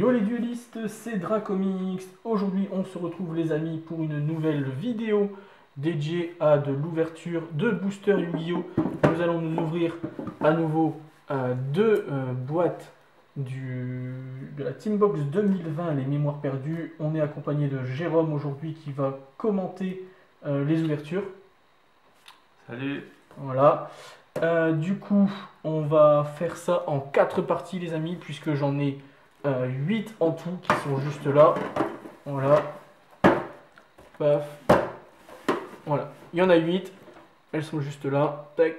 Hello les duelistes, c'est Dracomix. Aujourd'hui on se retrouve les amis pour une nouvelle vidéo dédiée à de l'ouverture de boosters Yu-Gi-Oh! Nous allons nous ouvrir à nouveau deux boîtes de la Teambox 2020, les mémoires perdues. On est accompagné de Jérôme aujourd'hui qui va commenter les ouvertures. Salut. Voilà. Du coup, on va faire ça en 4 parties les amis, puisque j'en ai 8 en tout qui sont juste là. Voilà. Paf. Voilà. Il y en a 8. Elles sont juste là. Tac.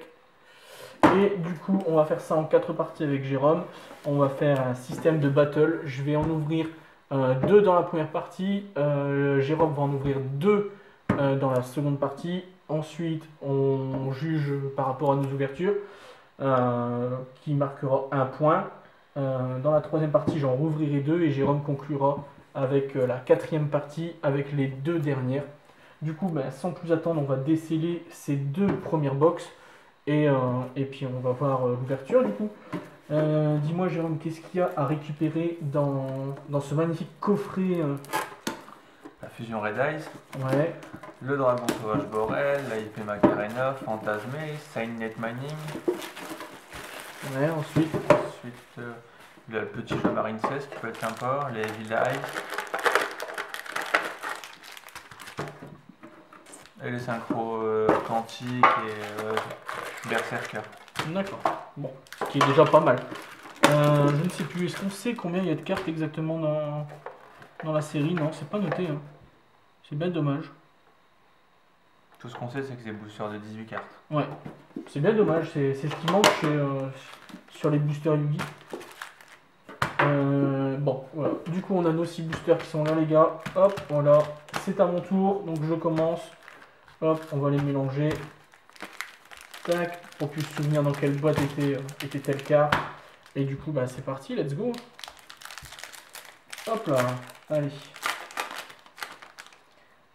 Et du coup, on va faire ça en 4 parties avec Jérôme. On va faire un système de battle. Je vais en ouvrir 2 dans la première partie. Jérôme va en ouvrir 2 dans la seconde partie. Ensuite, on juge par rapport à nos ouvertures, qui marquera un point. Dans la troisième partie, j'en rouvrirai 2 et Jérôme conclura avec la quatrième partie, avec les 2 dernières. Du coup, sans plus attendre, on va déceler ces 2 premières boxes et puis on va voir l'ouverture du coup. Dis-moi Jérôme, qu'est-ce qu'il y a à récupérer dans ce magnifique coffret La fusion Red Eyes, Ouais. le dragon sauvage Borel, la IP Macarena, Fantasmé, Signet Mining. Ouais, ensuite. Ensuite, le petit jeu Marine 16 qui peut être sympa, les Evil Eyes. Et les synchros quantiques et Berserker. D'accord. Bon, ce qui est déjà pas mal. Je ne sais plus, est-ce qu'on sait combien il y a de cartes exactement dans la série? Non, c'est pas noté. Hein. C'est bien dommage. Tout ce qu'on sait, c'est que c'est boosters de 18 cartes. Ouais, c'est bien dommage. C'est ce qui manque sur les boosters Yugi. Bon, voilà. Du coup, on a nos 6 boosters qui sont là, les gars. Hop, voilà. C'est à mon tour, donc je commence. Hop, on va les mélanger. Tac, pour plus se souvenir dans quelle boîte était telle carte. Et du coup, c'est parti, let's go. Hop là, allez.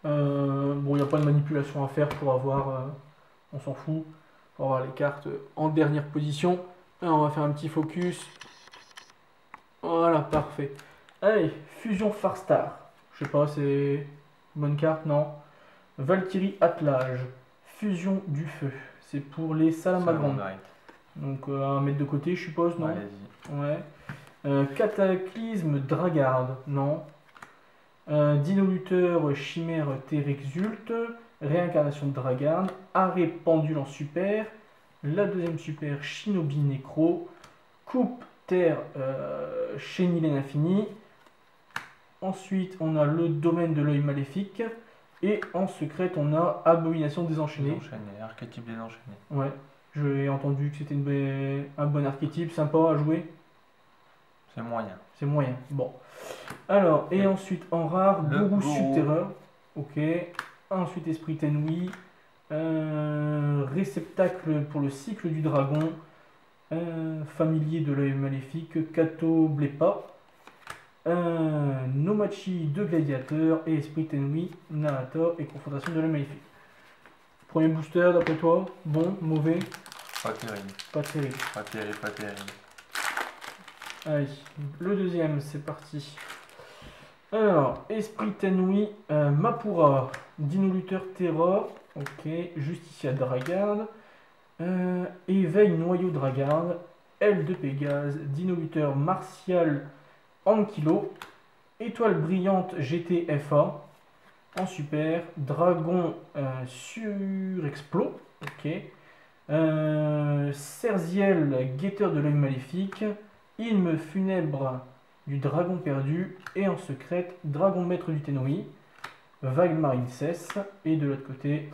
Bon, il n'y a pas de manipulation à faire pour avoir, on s'en fout, pour avoir les cartes en dernière position. Alors, on va faire un petit focus. Voilà, parfait. Allez, Fusion Farstar. Je sais pas, c'est une bonne carte, non? Valkyrie Attelage. Fusion du feu. C'est pour les Salamagrands. Donc, à mettre de côté, je suppose, non? Allez-y. Ouais. Cataclysme Dragarde, non. Dino Lutteur Chimère Terexulte, Réincarnation de Dragarde, Arrêt Pendule en super, la deuxième super Shinobi Necro, Coupe Terre Chénilène Infini. Ensuite, on a le domaine de l'œil maléfique. Et en secrète, on a Abomination désenchaînée. Désenchaîné, archétype désenchaîné. Ouais, j'ai entendu que c'était un bon archétype, sympa à jouer. C'est moyen. C'est moyen. Bon. Alors, et ensuite en rare, Gourou Subterreur. Ok. Ensuite, Esprit Tenui. Réceptacle pour le cycle du dragon. Familier de l'œil maléfique. Kato Blepa. Nomachi de gladiateur. Et Esprit Tenui, Nahata et confrontation de l'œil maléfique. Premier booster d'après toi? Bon, mauvais? Pas terrible. Pas terrible. Pas terrible, pas terrible. Allez, le deuxième, c'est parti. Alors, Esprit Tenui, Mapura, Dino Lutteur Terra, ok, Justicia Dragarde, Éveil Noyau Dragarde, Aile de Pégase, Dino Lutteur Martial Ankylo, Étoile Brillante GTFA, en super, Dragon Surexplo, ok, Cerziel Guetteur de l'œil maléfique, Ilme funèbre du dragon perdu et en secrète Dragon maître du Tenui, Vague marine cesse et de l'autre côté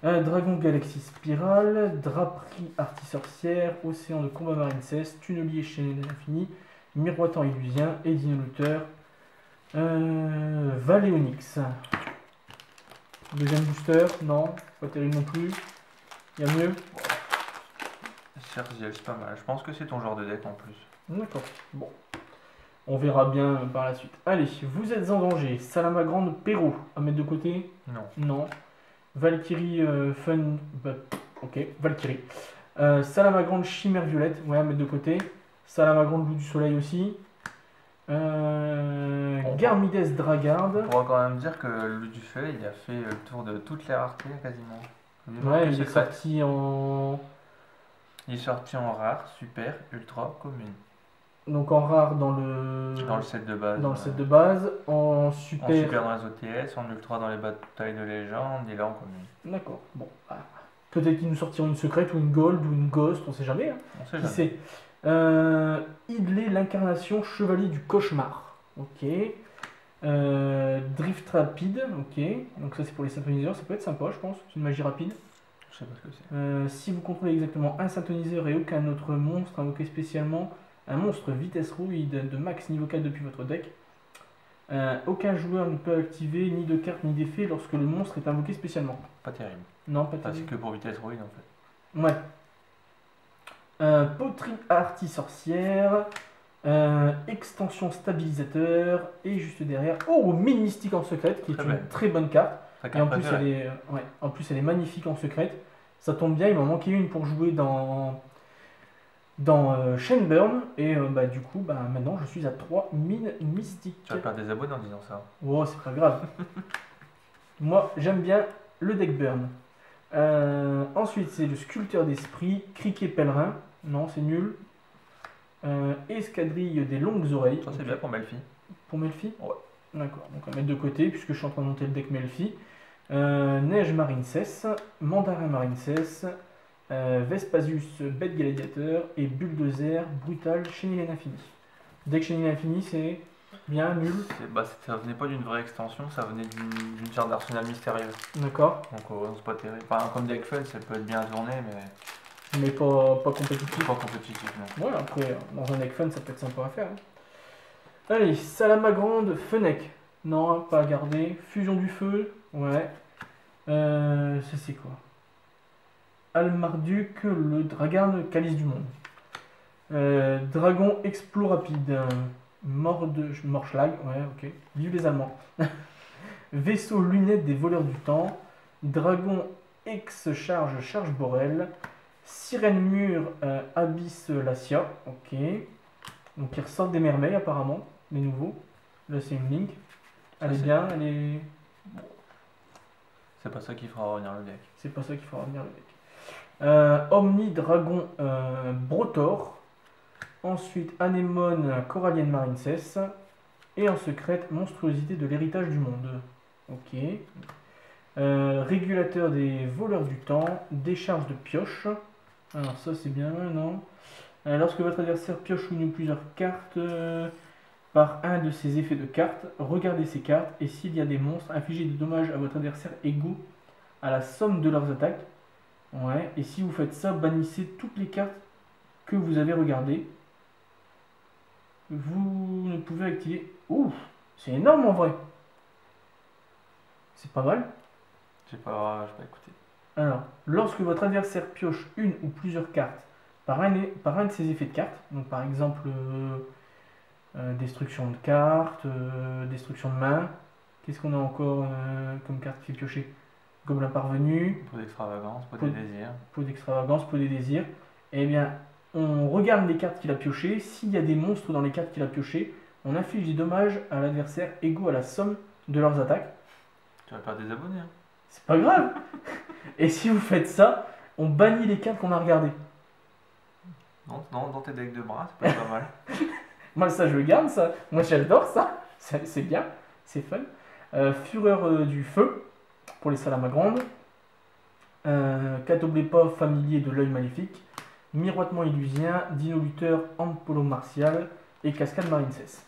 Dragon galaxie spirale, Draperie artisorcière, Océan de combat marine cesse, Tunnelier chaîné de l'infini, Miroitant illusien et Dino Lutteur Valéonix. Deuxième booster, non, pas terrible non plus. Il y a mieux. Cerziel, c'est pas mal. Je pense que c'est ton genre de deck en plus. D'accord, bon. On verra bien par la suite. Allez, vous êtes en danger. Salamagrande Perrault, à mettre de côté? Non. Non. Valkyrie Fun... ok, Valkyrie. Salamagrande Chimère Violette, ouais, à mettre de côté. Salamagrande Loup du Soleil aussi. Garmides Dragard. On pourra quand même dire que le du feu, il a fait le tour de toutes les raretés quasiment. Ouais, il est sorti en. Il est sorti en rare, super, ultra, commune. Donc en rare dans le. Dans le set de base. Dans le set de base. En super. En super dans les OTS, en ultra dans les batailles de légende, et là en commune. D'accord. Bon. Peut-être qu'ils nous sortiront une secrète ou une gold ou une ghost, on sait jamais. Hein. On sait Qui jamais. sait. Idley, l'incarnation chevalier du cauchemar. Ok. Drift rapide. Ok. Donc ça c'est pour les synthoniseurs. Ça peut être sympa, je pense. C'est une magie rapide. Je sais pas ce que c'est. Si vous contrôlez exactement un synthoniseur et aucun autre monstre, invoquez spécialement un monstre vitesse rouide de max niveau 4 depuis votre deck. Aucun joueur ne peut activer ni de carte ni d'effet lorsque le monstre est invoqué spécialement. Pas terrible. Non, pas Enfin, c'est terrible. que pour vitesse ruine en fait. Ouais. Poterie artie sorcière. Extension stabilisateur. Et juste derrière. Oh, mine mystique en secrète, qui est Très une belle. très bonne carte. Ta Et carte en plus, préférée. en plus, elle est magnifique en secrète. Ça tombe bien, il m'en manquait une pour jouer dans Shenburn. Et du coup, maintenant, je suis à 3 mines mystiques. Tu vas perdre des abonnés en disant ça. Oh, c'est pas grave. Moi, j'aime bien le deck burn. Ensuite, c'est le sculpteur d'esprit, criquet pèlerin. Non, c'est nul. Escadrille des longues oreilles. Ça c'est bien pour Melfi. Pour Melfi. Ouais. D'accord, donc on va mettre de côté puisque je suis en train de monter le deck Melfi. Neige Marincess, Mandarin Marincess, Vespasius Bête Gladiateur et Bulldozer Brutal Chenille Infini. Deck Chenille Infini, c'est bien nul. Ça venait pas d'une vraie extension, ça venait d'une sorte d'arsenal mystérieux. D'accord, Donc c'est pas terrible. Enfin, comme deck fun, ça peut être bien tourné, mais mais pas compétitif. pas compétitif non. Ouais, après, dans un deck fun, ça peut être sympa à faire. Hein. Allez, Salamagrande, Fennec. Non, pas à garder. Fusion du feu, ouais. Ça c'est quoi? Almarduc, le Dragarn, Calice du monde. Dragon Explo rapide. Morschlag, ouais, ok. Vive les Allemands. Vaisseau lunette des voleurs du temps. Dragon Charge Borel. Sirène mur Abyss Lacia, ok. Donc ils ressortent des merveilles apparemment, les nouveaux. Là c'est une link. Elle est bien, elle est. C'est pas ça qui fera revenir le deck. C'est pas ça qu'il faut revenir le deck. Omni Dragon Brotor. Ensuite Anémone Corallienne Marincess. Et en secrète Monstruosité de l'héritage du monde. Ok. Régulateur des voleurs du temps. Décharge de pioche. Alors ça c'est bien, non? Lorsque votre adversaire pioche une ou plusieurs cartes par un de ses effets de cartes, regardez ces cartes et s'il y a des monstres, infligez des dommages à votre adversaire égaux à la somme de leurs attaques. Ouais. Et si vous faites ça, bannissez toutes les cartes que vous avez regardées. Vous ne pouvez activer... Ouh, c'est énorme en vrai. C'est pas mal. J'ai pas écouté. Alors, lorsque votre adversaire pioche une ou plusieurs cartes par un de ses effets de cartes, donc par exemple destruction de cartes, destruction de main, qu'est-ce qu'on a encore comme carte qui est piochée? Gobelin parvenu, Pot d'extravagance, pot de désir. pot d'extravagance, pot des désirs. Eh bien, on regarde les cartes qu'il a piochées. S'il y a des monstres dans les cartes qu'il a piochées, on inflige des dommages à l'adversaire égaux à la somme de leurs attaques. Tu vas perdre des abonnés. Hein. C'est pas grave. Et si vous faites ça, on bannit les cartes qu'on a regardées. Dans tes decks de bras, c'est pas mal. Moi, ça, je le garde, ça. Moi, j'adore ça. C'est bien. C'est fun. Fureur du feu, pour les salamagrandes. Catoblepov, familier de l'œil maléfique. Miroitement illusien. Dino lutteur, Ampolo martial. Et cascade marincess.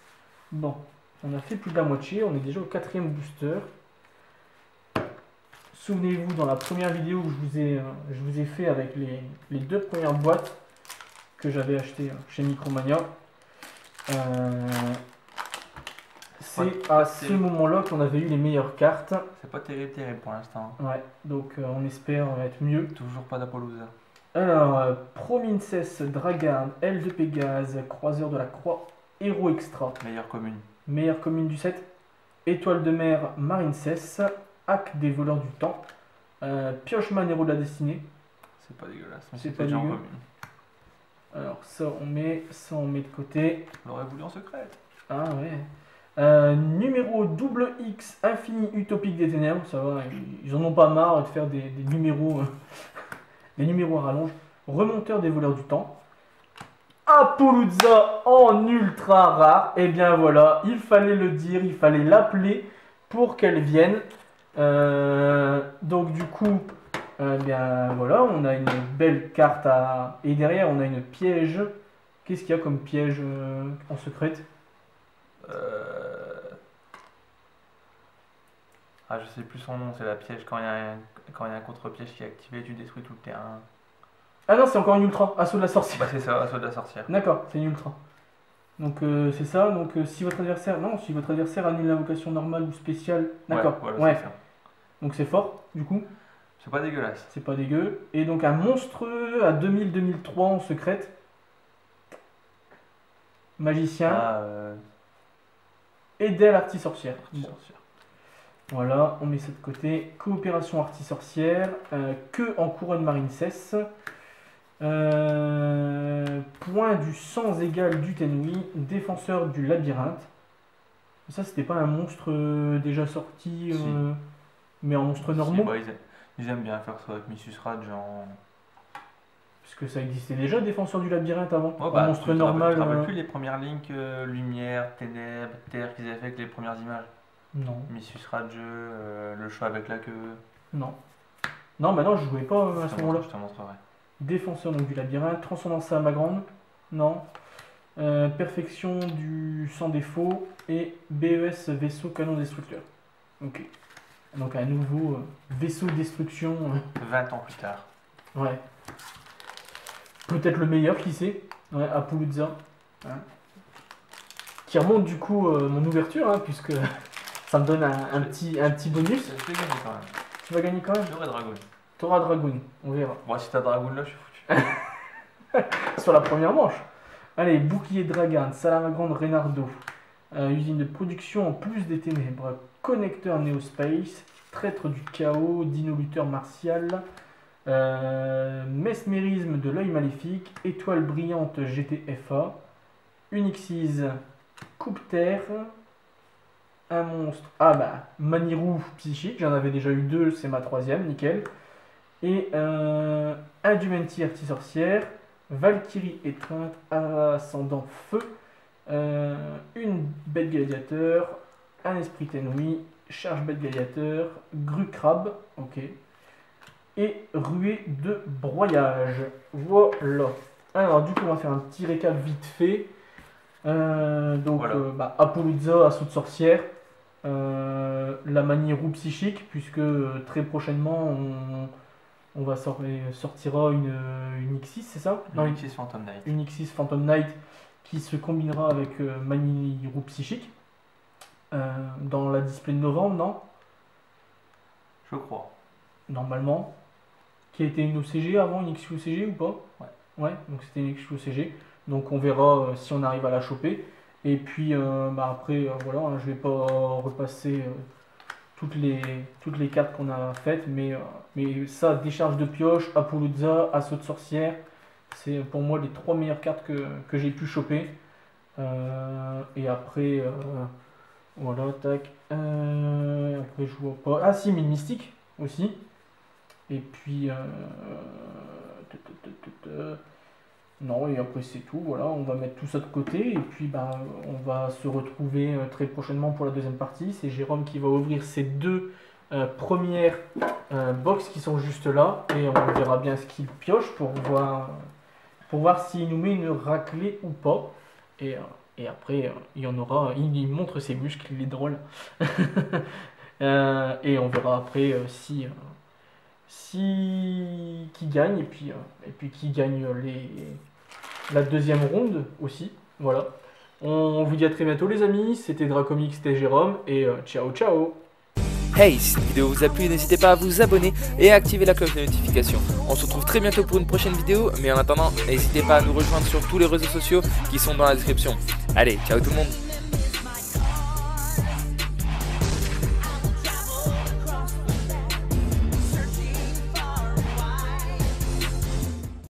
Bon, on a fait plus de la moitié. On est déjà au 4e booster. Souvenez-vous, dans la première vidéo que je vous ai fait avec les 2 premières boîtes que j'avais achetées chez Micromania, c'est à ce moment-là qu'on avait eu les meilleures cartes. C'est pas terrible pour l'instant. Ouais, donc on espère être mieux. Toujours pas d'Appaloosa. Alors, Promincess, Dragard, Aile de Pégase, Croiseur de la Croix, Héros Extra. Meilleure commune. Meilleure commune du set. Étoile de mer, Marincess. Hack des voleurs du temps. Piocheman, héros de la destinée. C'est pas dégueulasse, mais C'est c'est pas déjà en dégueu. commune. Alors ça on met de côté. On l'aurait voulu en secret. Ah ouais. Numéro double X infini utopique des ténèbres, ça va, ils en ont pas marre de faire des numéros des numéros à rallonge. Remonteur des voleurs du temps. Apollousa en ultra rare. Et bien voilà, il fallait le dire, il fallait l'appeler pour qu'elle vienne. Donc du coup, bien voilà, on a une belle carte à... Et derrière on a une piège. Qu'est-ce qu'il y a comme piège en secrète? Ah, je sais plus son nom, c'est la piège. Quand il y a un contre-piège qui est activé, tu détruis tout le terrain. Ah non, c'est encore une ultra, assaut de la sorcière. Bah c'est ça, assaut de la sorcière. D'accord, c'est une ultra. Donc c'est ça, donc si votre adversaire... Non, si votre adversaire annule l'invocation normale ou spéciale... D'accord, voilà, ouais. c'est ça. Donc c'est fort, du coup. C'est pas dégueulasse. C'est pas dégueu. Et donc un monstrueux à 2000-2003 en secrète. Magicien. Edel arti-sorcière. Sorcière. Voilà, on met ça de côté. Coopération arti-sorcière. Que en couronne marine cesse. Point du sens égal du Tenui. Défenseur du labyrinthe. Ça, c'était pas un monstre déjà sorti, Si. mais en monstre Si, normaux. bah, ils aiment bien faire ça avec Missus Raj en... Parce que ça existait déjà, défenseur du labyrinthe avant. Oh, en bah, monstre tu te normal. rappelles plus les premières links lumière, ténèbres, terre qu'ils avaient fait avec les premières images? Non, Missus Raj, le chat avec la queue. non. Non, bah non, je jouais pas à ce moment-là. Je te montrerai. Défenseur donc, du labyrinthe, transcendance à ma grande, non. Perfection du sans défaut et BES vaisseau canon destructeur. Ok. Donc un nouveau vaisseau destruction. 20 ans plus tard. Ouais. Peut-être le meilleur, qui sait. Ouais, Apollousa. Hein. Qui remonte du coup mon ouverture, hein, puisque ça me donne un petit bonus. Je vais gagner quand même. Tu vas gagner quand même. J'aurai Dragoon. T'auras Dragoon, on verra. Bon, si t'as Dragoon là, je suis foutu. Sur la première manche. Allez, bouclier Dragan, Salamagrande Reynardo, usine de production en plus des ténèbres, connecteur Neospace, traître du chaos, dino-lutteur martial, mesmérisme de l'œil maléfique, étoile brillante GTFA, Unixise, coupe terre, un monstre, Manirou psychique, j'en avais déjà eu 2, c'est ma 3e, nickel, et Indumenti arti-sorcière, Valkyrie étreinte, ascendant feu, une bête gladiateur, un esprit Tenui, charge bête gladiateur, grue crabe, ok, et ruée de broyage. Voilà. Alors du coup on va faire un petit récap vite fait. Donc voilà. Apollousa, assaut de sorcière, la Manirou psychique, puisque très prochainement on va sortira une X6, c'est ça? Non, X6 Phantom Knight. Une X6 Phantom Knight qui se combinera avec Manirou psychique dans la display de novembre, non? Je crois. Normalement. Qui a été une OCG avant, une XQ OCG ou pas? Ouais. Ouais, donc c'était une XQ OCG. Donc on verra si on arrive à la choper. Et puis après, voilà, hein, je vais pas repasser toutes les cartes qu'on a faites, mais ça, décharge de pioche, Apollousa, assaut de sorcière, c'est pour moi les 3 meilleures cartes que j'ai pu choper. Et après, voilà, tac. Après, je vois pas. Ah si, mine mystique aussi. Et puis, non, et après c'est tout, voilà, on va mettre tout ça de côté, et puis on va se retrouver très prochainement pour la deuxième partie. C'est Jérôme qui va ouvrir ces 2 premières box qui sont juste là, et on verra bien ce qu'il pioche pour voir s'il nous met une raclée ou pas. Et après, il y en aura, il montre ses muscles, il est drôle. Et on verra après qui gagne, et puis qui gagne la deuxième ronde aussi. Voilà. On vous dit à très bientôt les amis, c'était Dracomix, c'était Jérôme, et ciao ciao. Hey, si cette vidéo vous a plu, n'hésitez pas à vous abonner et à activer la cloche de notification. On se retrouve très bientôt pour une prochaine vidéo, mais en attendant, n'hésitez pas à nous rejoindre sur tous les réseaux sociaux qui sont dans la description. Allez, ciao tout le monde.